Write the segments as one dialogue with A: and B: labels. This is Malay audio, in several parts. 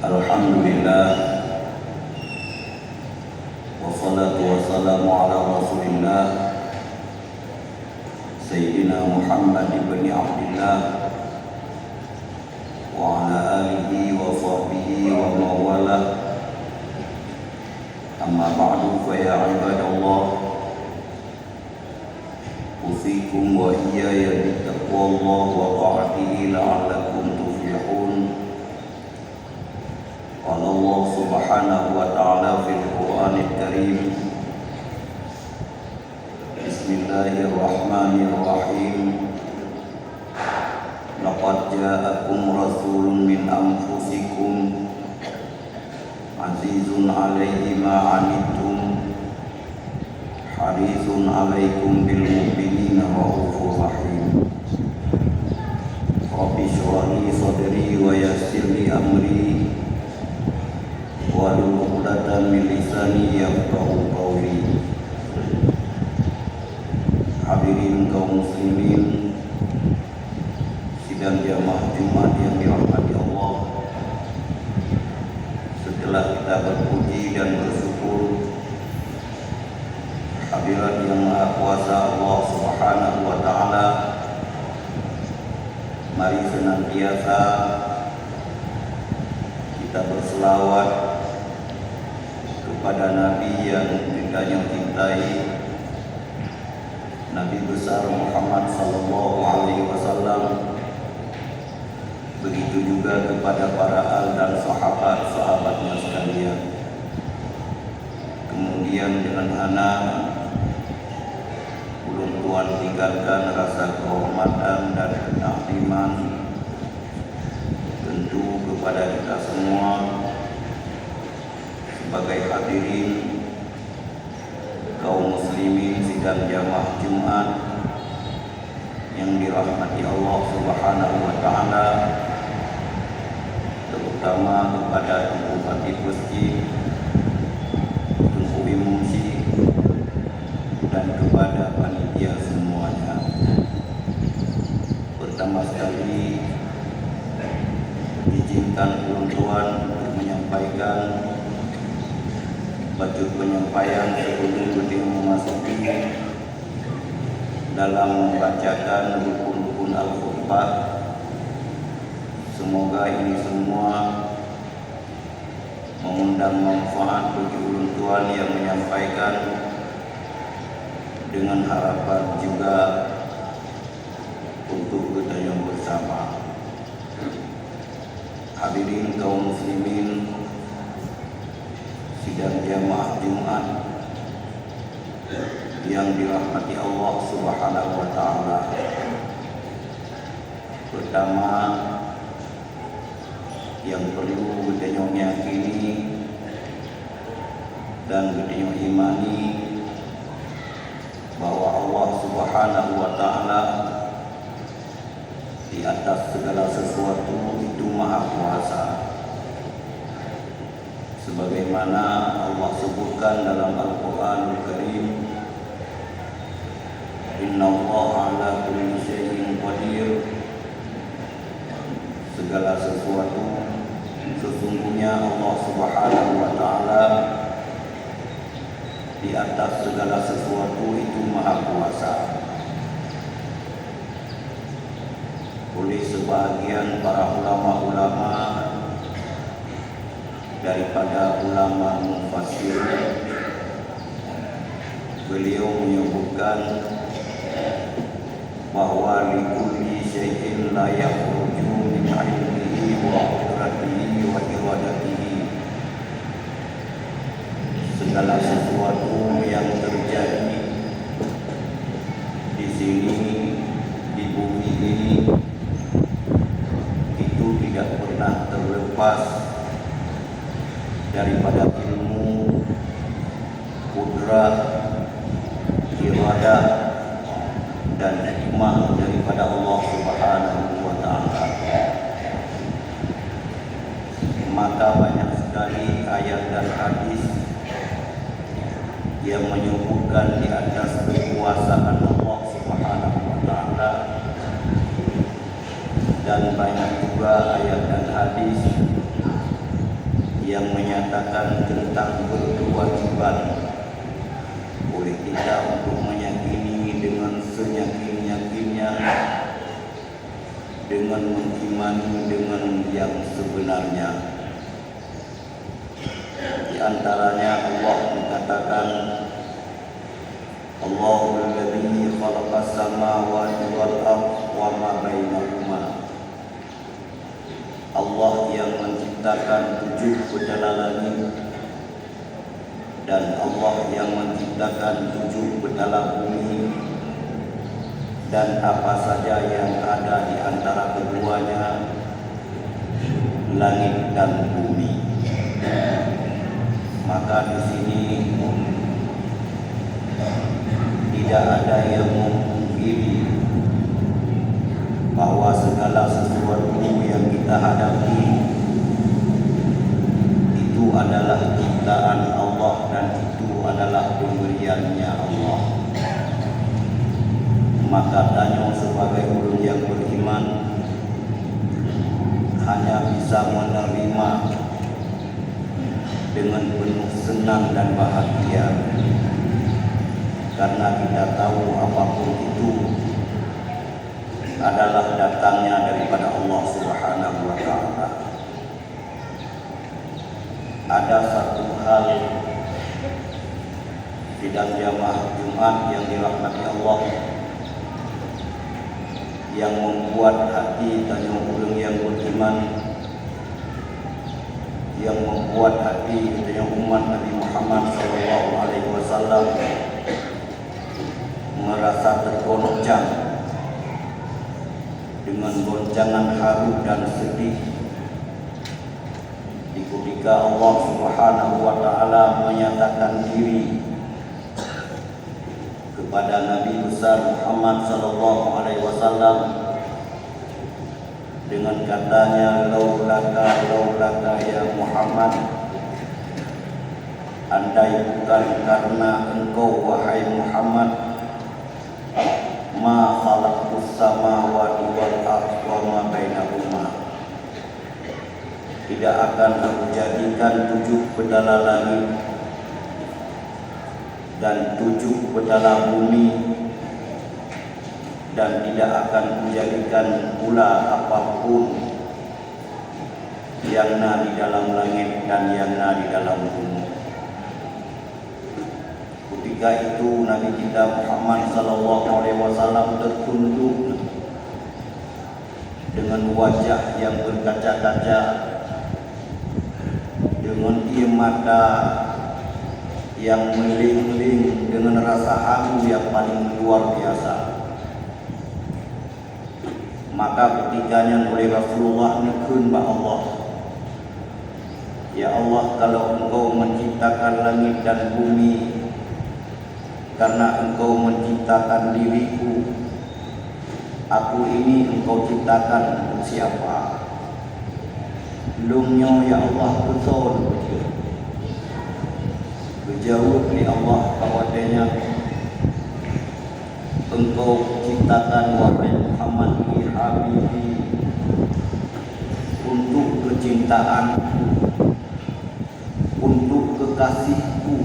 A: Alhamdulillah, wassalatu wassalamu ala rasulillah Sayyidina Muhammad ibn Abdillah wa ala alihi wa sahbihi wa mawalah. Amma ba'du, fa ya ibadallah, usikum wa iyaya bittaqwallah wa ta'atihi la'allakum tuflihun. Qala Allah subhanahu wa ta'ala fil Qur'anil Karim, Bismillahirrahmanirrahim. Laqad ja'akum rasulun min anfusikum azizun 'alaihi ma 'anittum harisun 'alaikum bil mu'minina raufur rahim. Rabbi shrah li sadri wa yassir li amri wahlul 'uqdatam min lisani yafqahu qawli. Hadirin kaum muslimin sidang jamaah Jumat yang dirahmati Allah, setelah kita berpuji dan bersyukur hadirat yang Maha Kuasa Allah Subhanahu wa Ta'ala, mari senantiasa kita berselawat kepada Nabi yang kita cintai, Nabi besar Muhammad sallallahu alaihi wasallam. Begitu juga kepada para al dan sahabat-sahabatnya sekalian. Kemudian dengan anak ulun tuan tinggalkan rasa kehormatan dan ketakliman tentu kepada kita semua sebagai hadirin kaum muslimin sidang jamaah Jumat yang dirahmati Allah Subhanahu wa Ta'ala, terutama kepada Tuan Bupati Masjid, Tuan Imumsi, dan kepada panitia semuanya. Pertama sekali izinkan Tuan untuk menyampaikan bacaan penyampaian sebelum beliau memasuki dalam membacakan rukun-rukun Al-Qur'an. Semoga ini semua mengundang manfaat bagi ulun tuan yang menyampaikan, dengan harapan juga untuk kita yang bersama. Hadirin kaum muslimin sidang jamaah Jumat yang dirahmati Allah Subhanahu wa Ta'ala. Pertama, yang perlu kita yakini dan kita imani bahwa Allah Subhanahu wa Ta'ala di atas segala sesuatu itu Maha Kuasa, sebagaimana Allah sebutkan dalam Al-Qur'anul Karim, Innallaha ala kulli syai'in qadir. Segala sesuatu, sesungguhnya Allah Subhanahu wa Ta'ala di atas segala sesuatu itu Maha Kuasa. Oleh sebagian para ulama-ulama daripada ulama mufassir, beliau menyebutkan bahwa likulli syai'in la yakhruju min 'ilmihi wa qudratihi wa iradatihi. Segala sesuatu yang terjadi di sini, di bumi ini, itu tidak pernah terlepas daripada ilmu, kudrat, iradah, dan hikmah daripada Allah Subhanahu wa Ta'ala. Maka banyak sekali ayat dan hadis yang menyebutkan di atas kekuasaan Allah Subhanahu wa Ta'ala, dan banyak juga ayat dan hadis yang menyatakan tentang berkewajiban oleh kita untuk meyakini dengan seyakin-yakinnya, dengan mengimani dengan yang sebenarnya. Di antaranya Allah mengatakan, Allahul ladzi khalaqas samawati wal ardha wa ma bainahuma. Allah yang menciptakan 7 bedala langit dan Allah yang menciptakan 7 bedala bumi dan apa saja yang ada di antara keduanya, langit dan bumi. Maka di sini tidak ada yang memungkiri bahwa segala sesuatu yang kita hadapi itu adalah ciptaan Allah dan itu adalah pemberiannya Allah. Maka tanya sebagai ulun yang beriman hanya bisa menerima dengan penuh senang dan bahagia, karena kita tahu apapun itu adalah datangnya daripada Allah Subhanahu wa Ta'ala. Ada satu hal di dalam jamaah Jumat yang dirahmati Allah yang membuat hati tanya ulun yang beriman, yang membuat hati tanya umat Nabi Muhammad SAW merasa tergoncang dengan goncangan haru dan sedih ketika Allah Subhanahu wa Ta'ala menyatakan diri kepada Nabi besar Muhammad SAW dengan katanya, laulaka ya Muhammad, andai bukan karena engkau wahai Muhammad, ma khalaqtus samawati wal ardha wa ma bainahuma, tidak akan aku jadikan 7 bedala langit dan 7 bedala bumi, dan tidak akan menjadikan pula apapun yang di dalam langit dan yang di dalam bumi. Ketika itu Nabi kita Muhammad SAW tertunduk dengan wajah yang berkaca-kaca, dengan ia mata yang meling-ling, dengan rasa haru yang paling luar biasa. Maka ketikanya oleh Rasulullah nekun ba Allah, ya Allah, kalau engkau menciptakan langit dan bumi karena engkau menciptakan diriku, aku ini engkau ciptakan untuk siapa? Lumnya ya Allah betul. Berjawab ni Allah kawadanya, engkau ciptakan wahai Muhammad Habibi untuk kecintaanku, untuk kekasihku.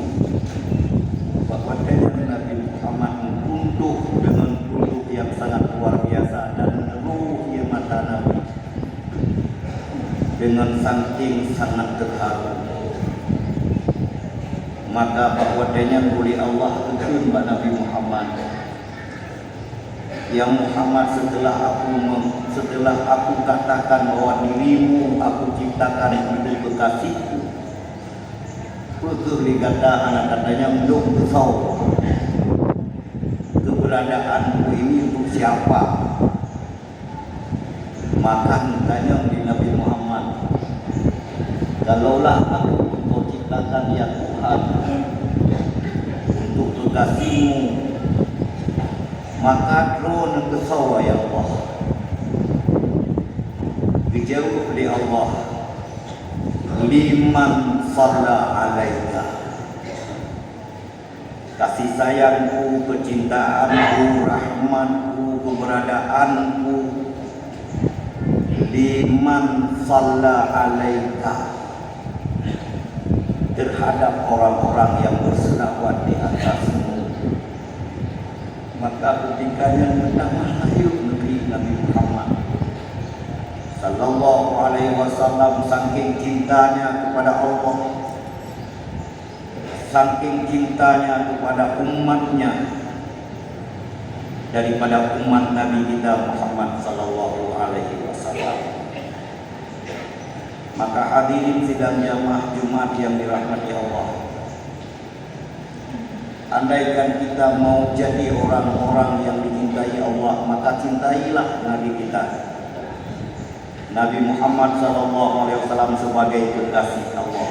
A: Kawadanya Nabi Muhammad untuk dengan untuk yang sangat luar biasa dan ruh yang mata Nabi dengan saking sangat terharu. Maka bahwatanya oleh Allah kepada Nabi Muhammad, ya Muhammad, setelah aku katakan bahwa dirimu aku ciptakan untuk kekasihku, betul dikata anak katanya untuk besar keberadaanku ini untuk siapa? Maka tanya di Nabi Muhammad, kalaulah aku engkau ciptakan ya Tuhan untuk kekasihmu, maka drone kesawa ya Allah. Dijawab oleh Allah, liman shalla alaika, kasih sayangku, kecintaanku, rahmatku, keberadaanku, liman shalla alaika, terhadap orang-orang yang berselawat di atasmu. Maka ketikanya pertama lahir negeri Nabi Muhammad sallallahu alaihi wasallam, saking cintanya kepada Allah, saking cintanya kepada umatnya, daripada umat Nabi kita Muhammad sallallahu alaihi wasallam. Maka hadirin sidang jamaah Jumat yang dirahmati Allah, andaikan kita mau jadi orang-orang yang dicintai Allah, maka cintailah Nabi kita, Nabi Muhammad SAW sebagai kekasih Allah.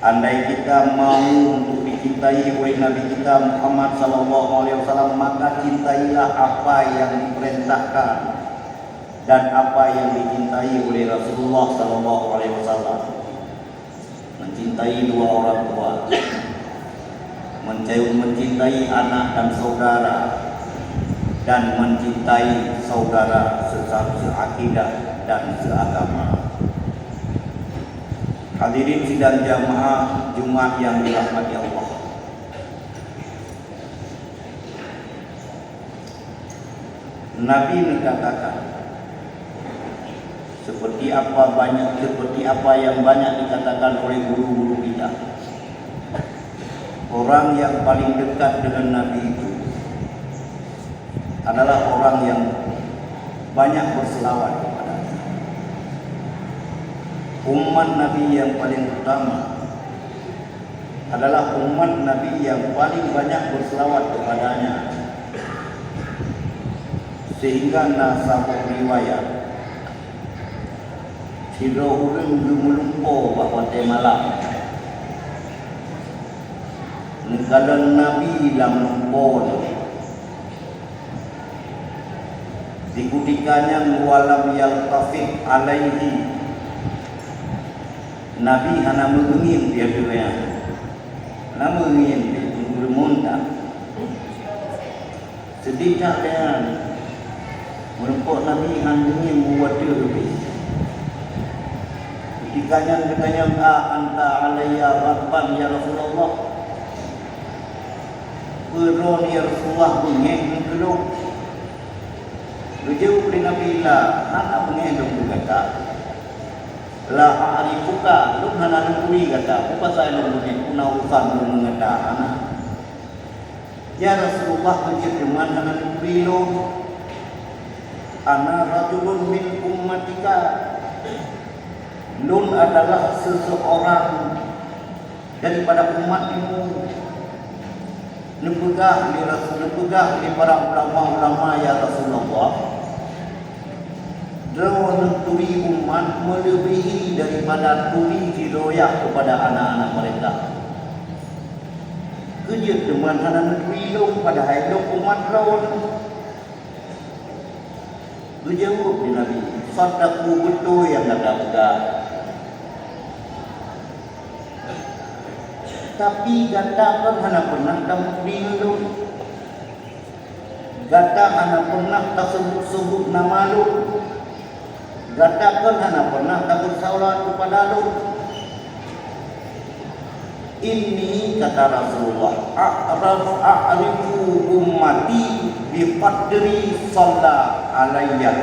A: Andai kita mau untuk dicintai oleh Nabi kita Muhammad SAW, maka cintailah apa yang diperintahkan dan apa yang dicintai oleh Rasulullah SAW. Mencintai dua orang tua, mencintai anak dan saudara, dan mencintai saudara seakidah dan seagama. Hadirin sidang jamaah Jumat yang dirahmati Allah, Nabi mengatakan seperti apa yang banyak dikatakan oleh guru-guru kita, orang yang paling dekat dengan Nabi itu adalah orang yang banyak berselawat kepadanya. Umat Nabi yang paling utama adalah umat Nabi yang paling banyak berselawat kepadanya, sehingga nasabah riwayat sira urang lumulumpo bahwa malam nekalan Nabi lam lumpo dikutikannya walam yaltafid alaihi, Nabi hana mengingin dia dunia, hana mengingin dia bermunta sedikit dengan merupakan Nabi hana mengingin membuat dia lebih. Ketikanya anta alayya rabban ya Rasulullah, beron ya Rasulullah mengingin keluk. Berjauh dari Nabi Allah, anak menghendong berkata, la a'rifuka, lu hana nungkuri kata, apa saya nungkuri, kuna urusan lu mengata anak. Ya Rasulullah berjemaah hana nungkuri lu, ana rajulun min ummatika, lu adalah seseorang daripada umatmu. Nepegah di para ulama-ulama ya Rasulullah, dalam turi umat melebihi daripada turi hidoyah kepada anak-anak mereka. Kerja teman anak negeri long pada hidup umat lawan. Berjawab di Nabi, sadaku betul yang kata-kata. Tapi katakan hana pernah kamu bingung, kata hana pernah tak sebut nama lu, katakan hana pernah tak bersalat kepada lu. Ini kata Rasulullah, a'rifu ummati biqadri shalla alayya.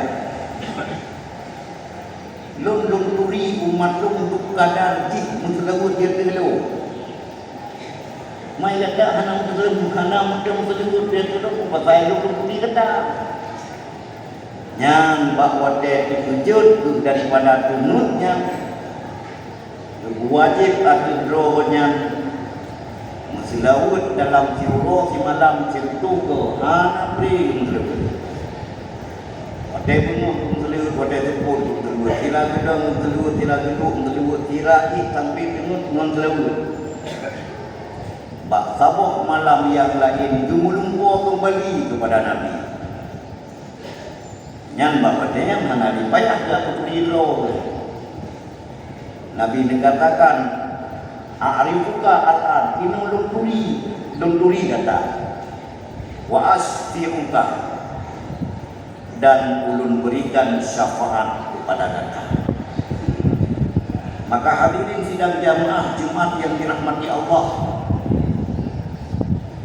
A: Lun turi umat lu untuk kadar jih menselawat dia dulu. Mai kata hana muslim dia tu pasal lu putih kata. Yang bahawa dia dikejut daripada tunutnya, wajib atau drohnya meselawat dalam siuroh si malam situ ke hana beri muslim. Wadai penuh muslim wadai sepul muslim. Tira gedang muslim tira geduk muslim tira sampai tunut muslim. Bak sabah malam yang lain gemulungko kembali kepada Nabi. Yang bapak dia yang mana dipayah ke perilo. Nabi dikatakan, a'rifuka al'an, ini lungturi kata. Wa asfi'uka, dan ulun berikan syafaat kepada kata. Maka hadirin sidang jamaah Jumat yang dirahmati Allah,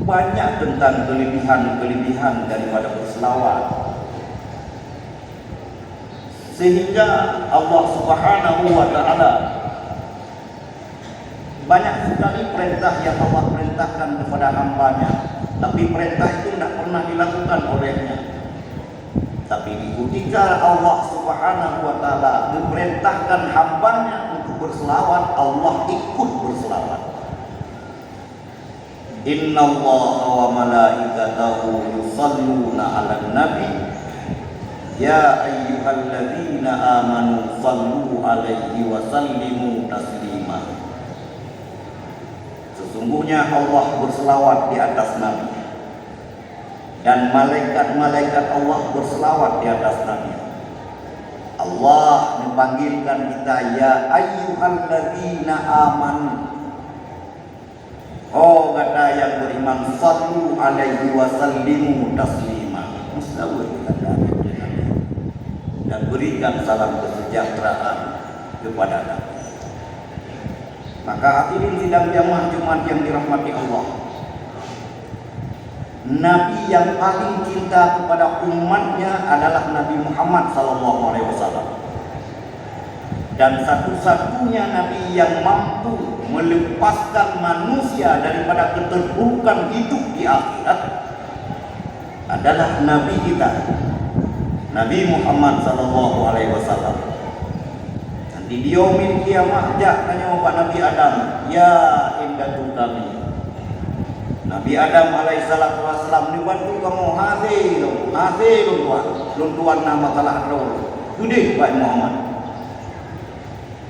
A: banyak tentang kelebihan-kelebihan daripada berselawat, sehingga Allah Subhanahu wa taala banyak sekali perintah yang Allah perintahkan kepada hamba-Nya, tapi perintah itu tidak pernah dilakukan olehnya. Tapi ketika Allah Subhanahu wa taala memerintahkan hamba-Nya untuk berselawat, Allah ikut berselawat. Innallaha wa malaikatahu yusalluna 'alan nabi ya ayyuhalladzina amanu sallu 'alaihi wa sallimu taslima. Sesungguhnya Allah berselawat di atas Nabi, dan malaikat-malaikat Allah berselawat di atas Nabi. Allah memanggilkan kita, ya ayyuhalladzina amanu. Oh, kata yang beriman, sallu alaihi wa sallimu taslima. Mustawil kata dan berikan salam kesejahteraan kepada Nabi. Maka hadirin sidang jamaah Jumat yang dirahmati Allah, Nabi yang paling cinta kepada umatnya adalah Nabi Muhammad SAW. Dan satu-satunya Nabi yang mampu melepaskan manusia daripada keterpurukan hidup di akhirat adalah Nabi kita, Nabi Muhammad SAW. Nanti di yaumil kiamat tanya Pak Nabi Adam, ya indatu kami. Nabi Adam alaihissalatu wassalam dibantu kamu hadir luntuan nama salah roh. Gede Pak Muhammad.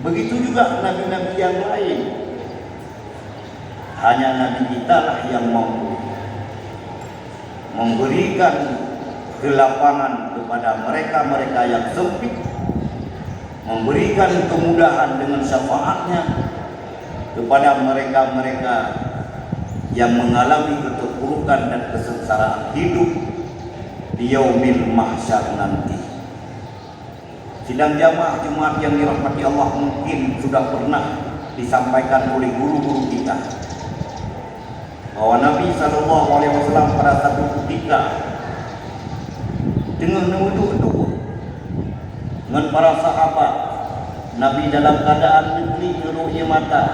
A: Begitu juga nabi-nabi yang lain. Hanya Nabi kita lah yang mampu memberikan kelapangan kepada mereka-mereka yang sempit, memberikan kemudahan dengan syafaatnya kepada mereka-mereka yang mengalami keterpurukan dan kesengsaraan hidup di yaumil mahsyar nanti. Sidang jamaah Jumat yang dirahmati Allah, mungkin sudah pernah disampaikan oleh guru-guru kita bahwa Nabi SAW pada satu ketika dengan duduk dengan para sahabat, Nabi dalam keadaan negeri keruhnya mata.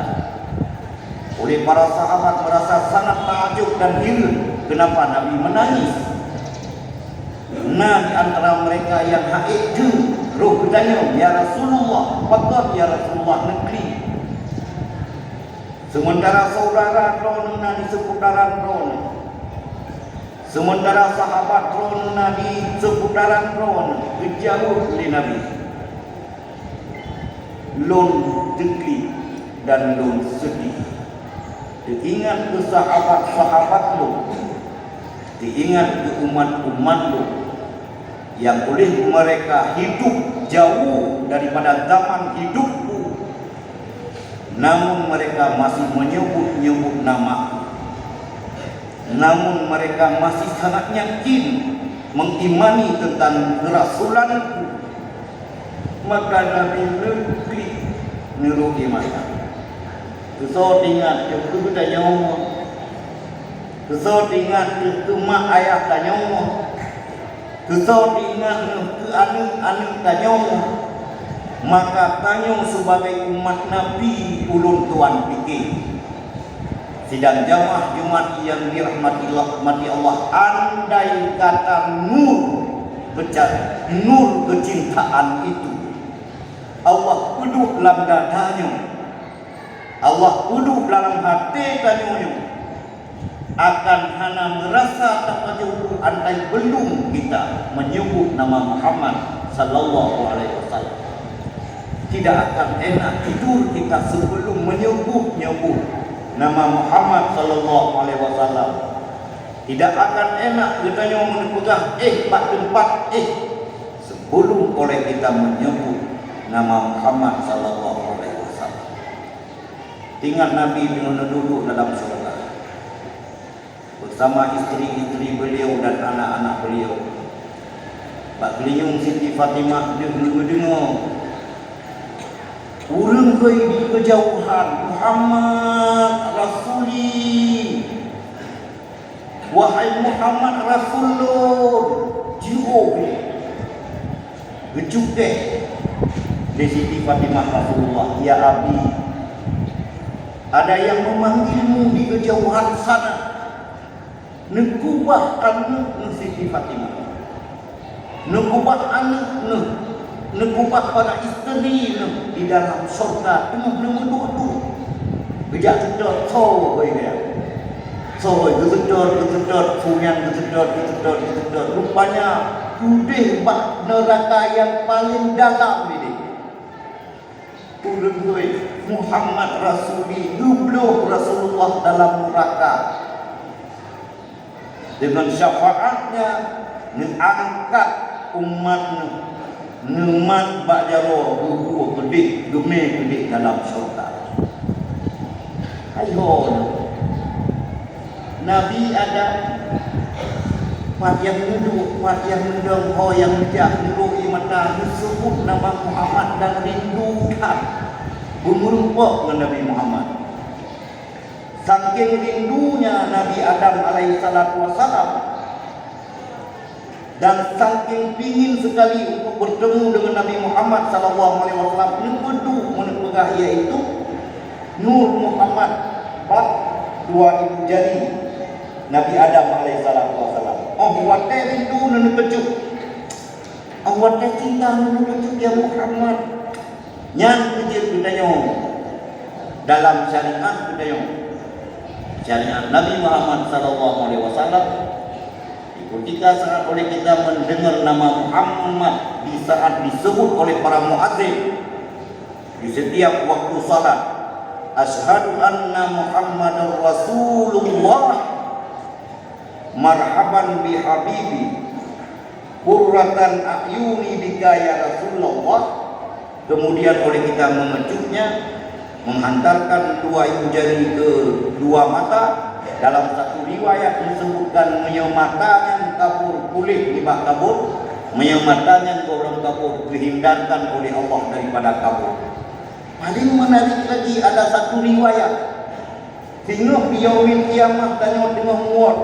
A: Oleh para sahabat merasa sangat takjub dan heran kenapa Nabi menangis. Nah, di antara mereka yang haid roh bertanya, ya Rasulullah, fakir ya Rasulullah negeri. Sementara saudara Ronuna di seputaran Ron, sementara sahabat Ronuna di seputaran Ron, dijauh oleh Nabi. Lon tegli dan lon sedih. Diingat ke sahabat-sahabat lo, diingat ke umat-umat lo yang oleh mereka hidup jauh daripada zaman hidupku, namun mereka masih menyebut-nyebut nama, namun mereka masih sangat yakin mengimani tentang kerasulanku. Maka Nabi negeri nerugi mata. Kesot ingat ke tanya umur, kesot ingat ke mak ayah tanya umur, kesot ingat ke anak-anak tanya umur. Maka tanya sebagai umat Nabi ulun tuan fikir. Sidang jamaah Jumat yang dirahmati Allah, andai kata nur nur kecintaan itu Allah duduk dalam dadanya, Allah duduk dalam hati tanya, akan hana merasa tak jauh andai belum kita menyebut nama Muhammad sallallahu alaihi wasallam. Tidak akan enak tidur kita sebelum menyebut nama Muhammad sallallahu alaihi wasallam. Tidak akan enak kita menepegang pak tempat sebelum oleh kita menyebut nama Muhammad sallallahu alaihi wasallam. Ingat Nabi dengan duduk dalam surga bersama istri-istri beliau dan anak-anak beliau. Pak Keliung Siti Fatimah dengar urang koi di kejauhan Muhammad Rasuli, wahai Muhammad Rasulullah, jauh gejuk deh di Siti Fatimah Rasulullah, ya Abi, ada yang memanggilmu di kejauhan sana. Nekubah anak Siti Fatimah, nekubah anak nekubah pada isteri di dalam surga tengah duduk bijak sedot so dia so gededot funyan gededot rupanya kudih bak neraka yang paling dalam ini. Turun Muhammad Rasuli dubluh Rasulullah dalam neraka dengan syafaatnya mengangkat umatnya nemat bak jaro buku gede gemeh gede dalam surga. Ayo Nabi ada mat yang duduk, mat yang mendong, ho yang bijak nurui mata disebut nama Muhammad dan rindukan merumpok dengan Nabi Muhammad. Saking rindunya Nabi Adam alaihi salatu wassalam dan saking pingin sekali untuk bertemu dengan Nabi Muhammad sallallahu alaihi wasallam, nepedu menepegah iaitu Nur Muhammad bab dua ibu jari Nabi Adam alaihi salatu wasallam. Oh, wate rindu nan kejuk. Oh, wate cinta nan kejuk ya Muhammad. Nyan kejir budaya dalam syariat budaya. Syariat Nabi Muhammad sallallahu alaihi wasallam, ketika saat oleh kita mendengar nama Muhammad di saat disebut oleh para muadzin di setiap waktu salat, asyhadu anna Muhammadar Rasulullah, marhaban bi habibi, qurratan a'yuni bika ya Rasulullah. Kemudian oleh kita mengejutnya, menghantarkan dua ibu jari ke dua mata. Dalam satu riwayat disebutkan menyematanya kabur kulit libah kabur, menyematanya orang kabur dihindarkan oleh Allah daripada kabur. Paling menarik lagi ada satu riwayat sehingga biyaumil kiamah tengah muat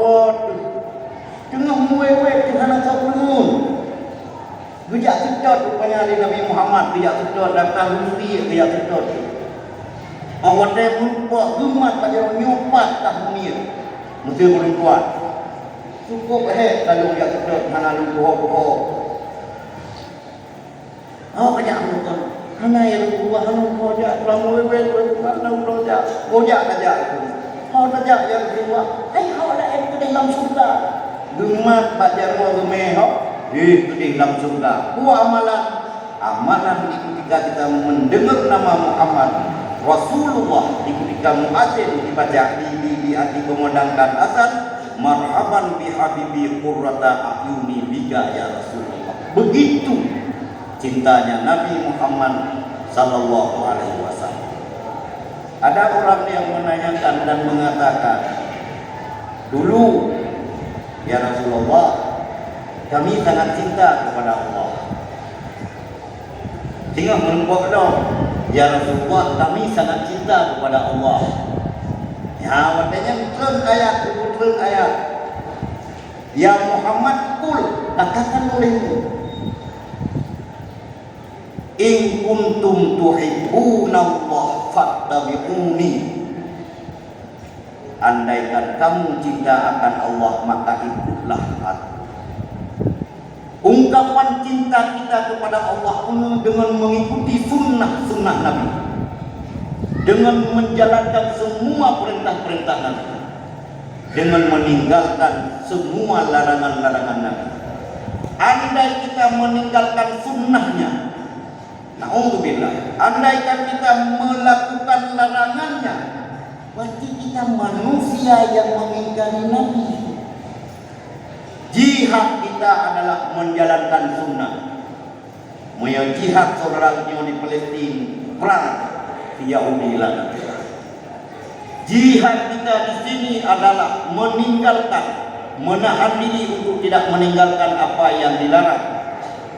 A: tengah muwewek kerana sabun bijak sedot rupanya dari Nabi Muhammad, bijak sedot datang mesti bijak sedot. Awak dia berubah gemat pada nyopat tak dunia mesti boleh kuat cukup kalau dia sedot mana lupa banyak bukan hana yang lupa hana kojak selama wewek hana kojak saja kojak yang lupa hau ada yang ke dalam surga gemat baca roh gemeh ke dalam surga amalan ketika kita mendengar nama Muhammad Rasulullah ketika muadzin dibaca di hati memandangkan azan, marhaban bi habibi qurrata a'yuni bika ya Rasulullah. Begitu cintanya Nabi Muhammad sallallahu alaihi wasallam. Ada orang yang menanyakan dan mengatakan, dulu ya Rasulullah, kami sangat cinta kepada Allah. Sehingga menumpuk dong, ya Rasulullah, kami sangat cinta kepada Allah. Ya, maknanya betul ayat. Ya Muhammad, kul, katakan olehmu. In kuntum tuhibbuna Allah fattabi'uni. Andaikan kamu cinta akan Allah, maka ikutlah aku. Ungkapan cinta kita kepada Allah dengan mengikuti sunnah Nabi, dengan menjalankan semua perintah-perintah Nabi, dengan meninggalkan semua larangan-larangan Nabi. Andai kita meninggalkan sunnahnya, na'udzubillah, andaikan kita melakukan larangannya, berarti kita manusia yang mengingkari Nabi. Jihad kita adalah menjalankan sunnah. Maya jihad saudaranya di Palestina, perang di Yahudi lagi. Jihad kita di sini adalah meninggalkan, menahan diri untuk tidak meninggalkan apa yang dilarang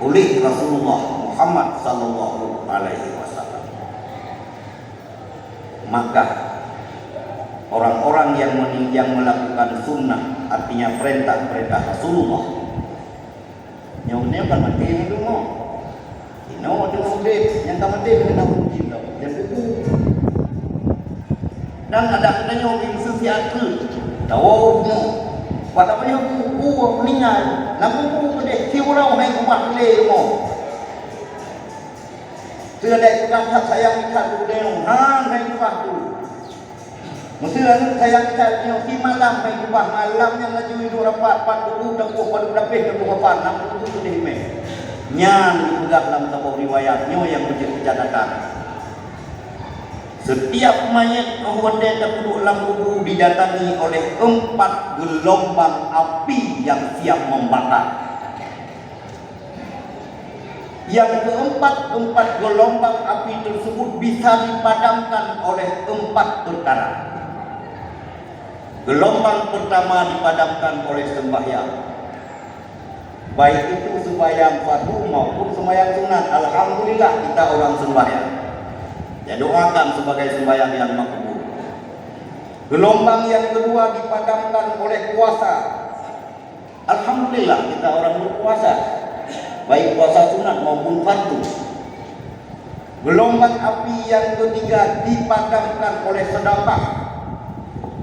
A: oleh Rasulullah Muhammad sallallahu alaihi wasallam. maka orang-orang yang melakukan sunnah, artinya perintah-perintah Rasulullah, nyawa kan mati itu mau, nyawa itu mati, yang tak mati kena mati tau, yang buku. Dan ada kena nyawa yang sesiatu, tahu mu, pada banyak buku meninggal, nak buku kedek tiurau hai kuat le mu. Tidak ada sayang ikat tu deng, hai kuat tu. Mesti sayang ikat ni di malam hai kuat malam yang laju hidup rapat padu dan ku padu dapih dan kuat nak tu tu deh me. Nyan dipegang dalam sebuah riwayatnya yang menceritakan setiap mayat ahwanda duduk dalam kubur didatangi oleh 4 gelombang api yang siap membakar. Yang keempat, 4 gelombang api tersebut bisa dipadamkan oleh 4 perkara. Gelombang pertama dipadamkan oleh sembahyang, baik itu sembahyang fardu maupun sembahyang sunat. Alhamdulillah kita orang sembahyang, ya doakan sebagai sembahyang yang makbul. Gelombang yang kedua dipadamkan oleh puasa. Alhamdulillah kita orang berpuasa, baik puasa sunat maupun fardu. Gelombang api yang ketiga dipadamkan oleh sedekah.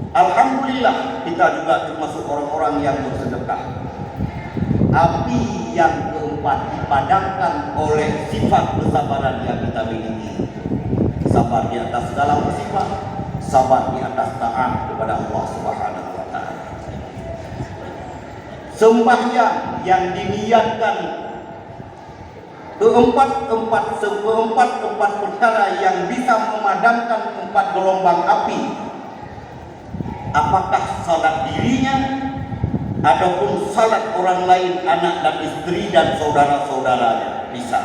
A: Alhamdulillah kita juga termasuk orang-orang yang bersedekah. Api yang keempat dipadamkan oleh sifat kesabaran yang kita miliki. Sabar di atas segala musibah, sabar di atas taat kepada Allah Subhanahu wa taala. Sembahyang yang diniatkan keempat perkara yang bisa memadamkan 4 gelombang api. Apakah salat dirinya ataupun salat orang lain, anak dan istri dan saudara-saudaranya, bisa.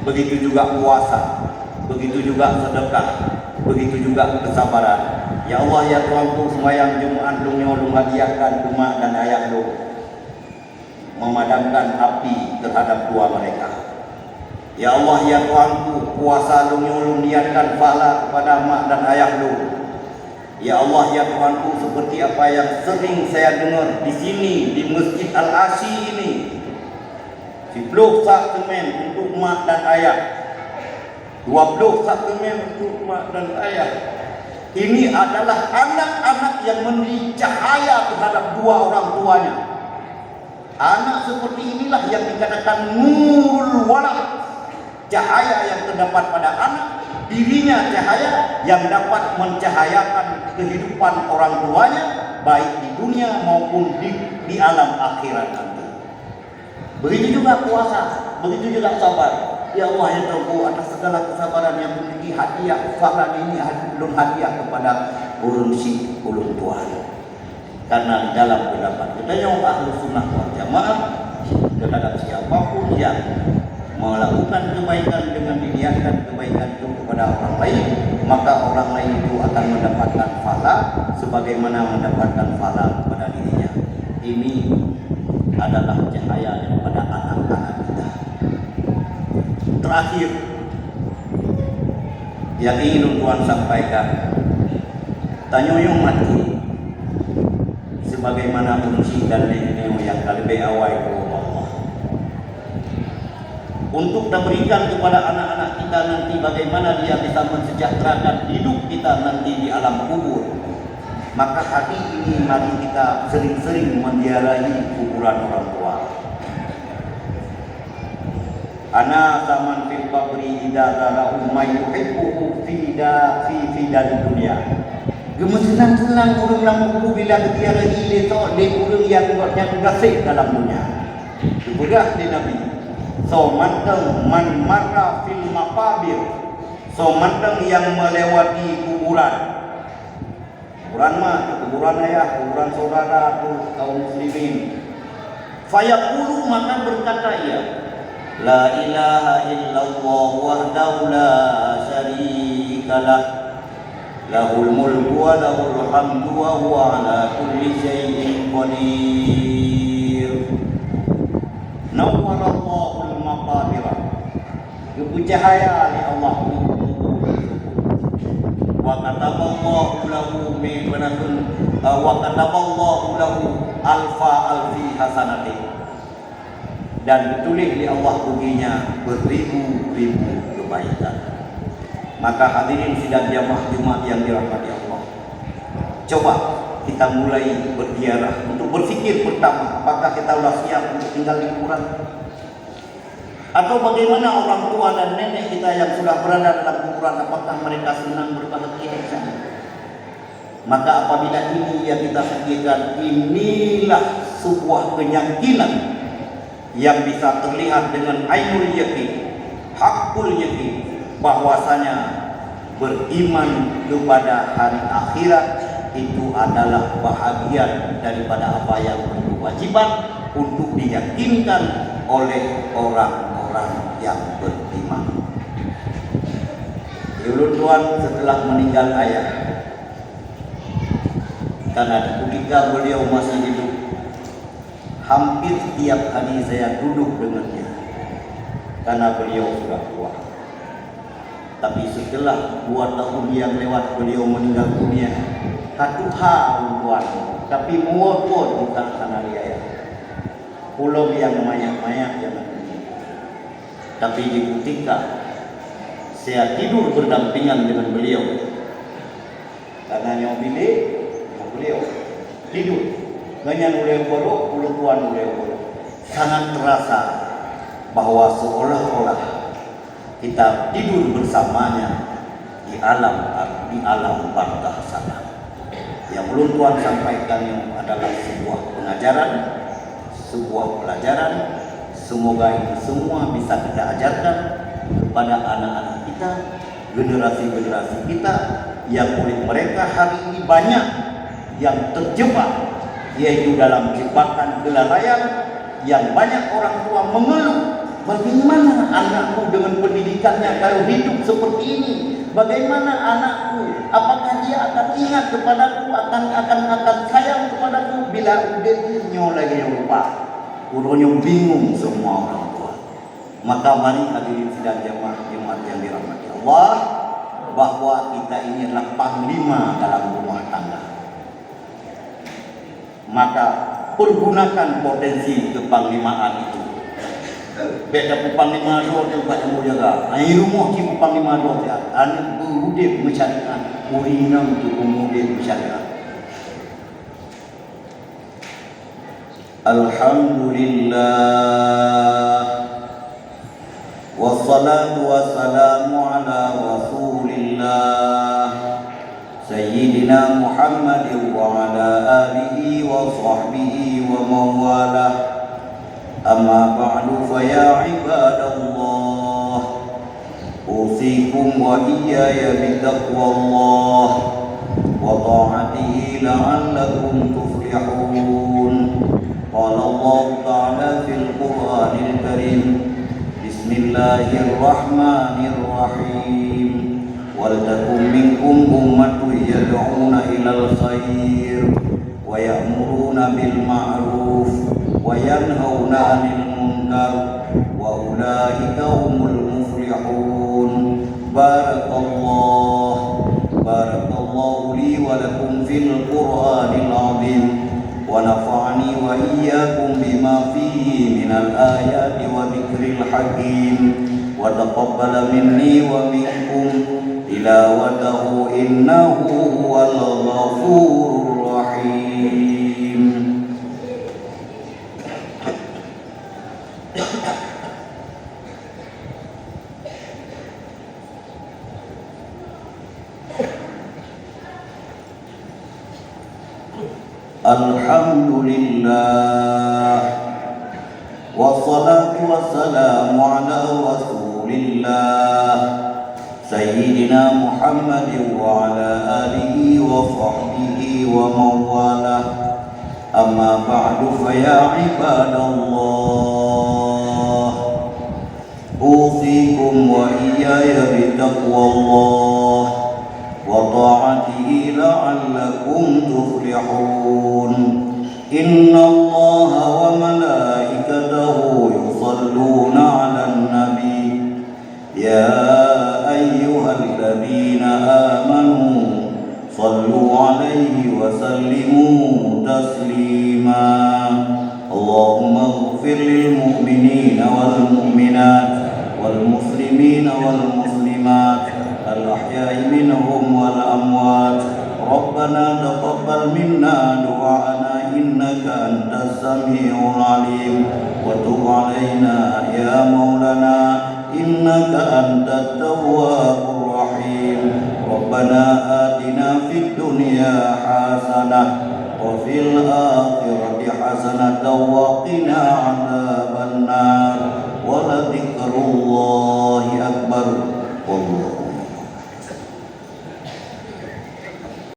A: Begitu juga puasa, begitu juga sedekah, begitu juga kesabaran. Ya Allah ya Tuhanku, sembahyang Jumat lung hadiahkan rumah dan ayah lu, memadamkan api terhadap dua mereka. Ya Allah ya Tuhanku, puasa lung niatkan pahala kepada mak dan ayah lu. Ya Allah ya Tuhanku, seperti apa yang sering saya dengar di sini di Masjid Al-Asy ini, 10 sak semen untuk mak dan ayah, 20 sak semen untuk mak dan ayah. Ini adalah anak-anak yang memberi cahaya terhadap dua orang tuanya. Anak seperti inilah yang dikatakan nurul walad, cahaya yang terdapat pada anak, dirinya cahaya yang dapat mencahayakan kehidupan orang tuanya, baik di dunia maupun di alam akhirat nanti. Begitu juga puasa, begitu juga sabar. Ya Allah ya Tuhanku, atas segala kesabaran yang memiliki hadiah fakran ini belum hadiah kepada ulun si ulun Tuhan. Karena di dalam pendapat kita yang ahlu sunnah wal jamaah, terhadap siapapun yang melakukan kebaikan dengan diniatkan kebaikan itu kepada orang lain, maka orang lain itu akan mendapatkan pahala sebagaimana mendapatkan pahala kepada dirinya. Ini adalah cahaya daripada anak-anak kita. Terakhir yang ingin Tuhan sampaikan, tanyoyong mati sebagaimana kunci dan neo yang kalbe awai Allah, untuk memberikan kepada anak-anak kita nanti bagaimana dia bisa mensejahterakan hidup kita nanti di alam kubur. Maka hari ini mari kita sering-sering menziarahi kuburan orang tua. Ana zaman fil qabri idza zara'u ma yuhibbu fi dunia. Gemesenang-senang urang lang kubur bila diziarahi le tok de urang yang buatnya kasih dalam dunia. Kemudian di Nabi so manteng man marra fil maqabir, so manteng yang melewati kuburan. Kuburan mah kuburan ayah, kuburan saudara tu kaum muslimin. Fayaqulu, maka berkata ia, la ilaha illallah wahdahu la syarikalah, lahul mulku wa lahul hamdu wa huwa ala kulli syai'in qadir. Nawwarallahu al-maqabira, bercahaya oleh Allah wa wa kataballahu lahu alfi hasanati, dan ditulis di Allah baginya beribu-ribu kebaikan. Maka hadirin sidang jamaah Jumat yang dirahmati Allah, coba kita mulai berziarah untuk berpikir pertama, apakah kita sudah siap untuk tinggal di kuburan? Atau bagaimana orang tua dan nenek kita yang sudah berada dalam kuburan, apakah mereka senang berbahagia di sana? Maka apabila ini yang kita pikirkan, inilah sebuah keyakinan yang bisa terlihat dengan ainul yakin, hakul yakin, bahwasanya beriman kepada hari akhirat itu adalah bahagian daripada apa yang berkewajiban untuk diyakinkan oleh orang-orang yang beriman. Dulu Tuhan setelah meninggal ayah, karena ketika beliau masih hidup, hampir setiap hari saya duduk dengannya karena beliau sudah tua. Tapi setelah 2 tahun yang lewat beliau meninggal dunia, hatuha Tuhan, tapi muat pun bukan karena dia, pulau yang mayak-mayak yang tapi di ketika saya tidur berdampingan dengan beliau, karena yang bilik beliau tidur ganyan oleh borok, pulau Tuhan oleh borok, sangat terasa bahwa seolah-olah kita tidur bersamanya di alam barzakh sana. Yang belum Tuhan sampaikan adalah sebuah pengajaran, sebuah pelajaran. Semoga ini semua bisa kita ajarkan kepada anak-anak kita, generasi-generasi kita, yang oleh mereka hari ini banyak yang terjebak, yaitu dalam jebakan kelalaian, yang banyak orang tua mengeluh, bagaimana anakku dengan pendidikannya kalau hidup seperti ini? Bagaimana anakku? Apakah dia akan ingat kepadaku, akan sayang kepadaku bila udahnya lagi lupa? Urunya bingung semua orang tua. Maka mari hadirin sidang jamaah Jumat yang dirahmati Allah, bahwa kita ini adalah panglima dalam rumah tangga. Maka pergunakan potensi kepanglimaan itu. Beda panglima dua tu kat yang jaga. Ai rumah ki panglima dua dia. Anak berudip mencarikan urinam tu kemudian mencarikan. Alhamdulillah wassalatu wassalamu ala rasulillah Sayyidina Muhammadin wa ala alihi wa sahbihi wa mawalah. Amma ba'du fa ya ibadallah, usikum wa iyaya bitaqwallah wa ta'atihi la'allakum tuflihun. Qala Allah ta'ala fil Qur'anil Karim, Bismillahirrahmanirrahim, wal takum minkum ummatun yad'una ilal khair wa ya'muruna bil ma'ruf wa yanhauna 'anil munkar wa ulaika humul muflihun. Barakallahu li wa lakum fil Qur'anil 'azim wa nafa'ani wa iyyakum bima fihi minal ayati wa dzikril hakim wa taqabbala minni wa minkum tilawatahu innahu huwal ghafurur rahim. Alhamdulillah wassalatu wassalamu ala rasulillah Sayyidina Muhammadin wa ala alihi wa sahbihi wa mawalah. Amma ba'du fa ya ibadallah, usikum wa iyaya bitaqwallah wa ta'atihi la'allakum tuflihun. Inna Allaha wa malaikatahu yusalluna 'alan nabi ya ayyuhalladzina amanu صلوا عليه وسلموا تسليما اللهم اغفر للمؤمنين والمؤمنات والمسلمين والمسلمات الأحياء منهم والأموات ربنا تقبل منا دعاءنا إنك أنت السميع العليم وتب علينا يا مولانا إنك أنت التواب الرحيم ربنا آتنا في الدنيا حسنة وفي الآخرة حسنة وقنا عذاب